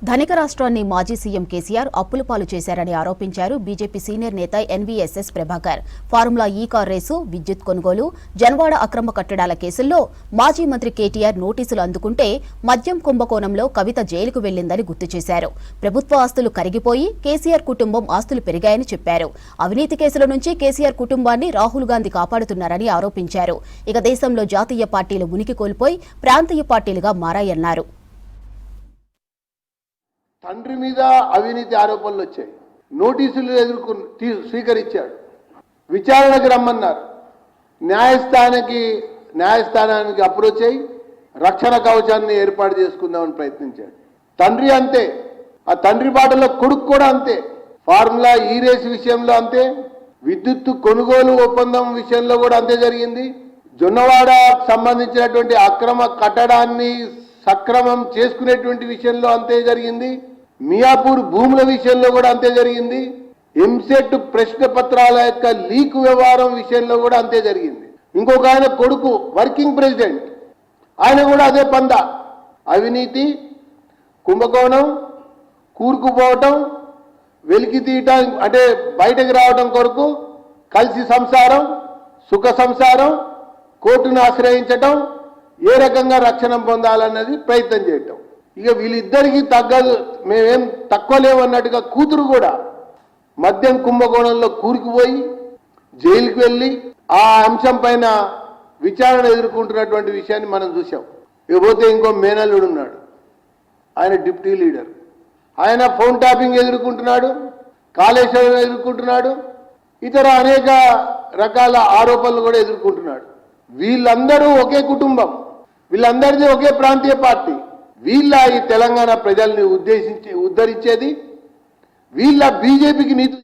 ధనిక రాష్ట్రాన్ని మాజీ సీఎం కేసీఆర్ అప్పుల పాలు చేశారని ఆరోపించారు బీజేపీ సీనియర్ నేత ఎన్వీఎస్ఎస్ ప్రభాకర్. ఫార్ములా ఈ కార్ రేసు, విద్యుత్ కొనుగోలు, జన్వాడ అక్రమ కట్టడాల కేసుల్లో మాజీ మంత్రి కేటీఆర్ నోటీసులు అందుకుంటే మద్యం కుంభకోణంలో కవిత జైలుకు వెళ్లిందని గుర్తు చేశారు. ప్రభుత్వ ఆస్తులు కరిగిపోయి కేసీఆర్ కుటుంబం ఆస్తులు పెరిగాయని చెప్పారు. అవినీతి కేసుల నుంచి కేసీఆర్ కుటుంబాన్ని రాహుల్ గాంధీ కాపాడుతున్నారని ఆరోపించారు. ఇక దేశంలో జాతీయ పార్టీలు ఉనికి కోల్పోయి ప్రాంతీయ పార్టీలుగా మారాయన్నారు. తండ్రి మీద అవినీతి ఆరోపణలు వచ్చాయి. నోటీసులు స్వీకరించాడు. విచారణకు రమ్మన్నారు. న్యాయస్థానానికి అప్రోచ్ అయ్యి రక్షణ కవచాన్ని ఏర్పాటు చేసుకుందామని ప్రయత్నించాడు. తండ్రి అంతే, ఆ తండ్రి బాటలో కొడుకు కూడా అంతే. ఫార్ములా ఈ రేసు విషయంలో అంతే, విద్యుత్ కొనుగోలు ఒప్పందం విషయంలో కూడా అంతే జరిగింది. జొన్నవాడ సంబంధించినటువంటి అక్రమ కట్టడాన్ని సక్రమం చేసుకునేటువంటి విషయంలో అంతే జరిగింది. మియాపూర్ భూముల విషయంలో కూడా అంతే జరిగింది. ఎంసెట్ ప్రశ్న పత్రాల యొక్క లీక్ వ్యవహారం విషయంలో కూడా అంతే జరిగింది. ఇంకొక ఆయన కొడుకు వర్కింగ్ ప్రెసిడెంట్, ఆయన కూడా అదే పంద. అవినీతి, కుంభకోణం, కూరుకుపోవటం, వెలికి తీయటం అంటే బయటకు రావడం కొరకు కలిసి సంసారం, సుఖ సంసారం, కోర్టును ఆశ్రయించటం, ఏ రకంగా రక్షణ పొందాలన్నది ప్రయత్నం చేయటం. ఇక వీళ్ళిద్దరికీ తగ్గదు, మేమేం తక్కువ లేవన్నట్టుగా కూతురు కూడా మద్యం కుంభకోణంలో కూరుకుపోయి జైలుకి వెళ్ళి ఆ అంశం పైన విచారణ ఎదుర్కొంటున్నటువంటి విషయాన్ని మనం చూసాం. ఇకపోతే ఇంకో మేనల్లుడు ఉన్నాడు, ఆయన డిప్యూటీ లీడర్. ఆయన ఫోన్ ట్యాపింగ్ ఎదుర్కొంటున్నాడు, కాళేశ్వరం ఎదుర్కొంటున్నాడు, ఇతర అనేక రకాల ఆరోపణలు కూడా ఎదుర్కొంటున్నాడు. వీళ్ళందరూ ఒకే కుటుంబం, వీళ్ళందరిది ఒకే ప్రాంతీయ పార్టీ. వీళ్ళ ఈ తెలంగాణ ప్రజల్ని ఉద్ధరించేది, వీళ్ళ బీజేపీకి నీతి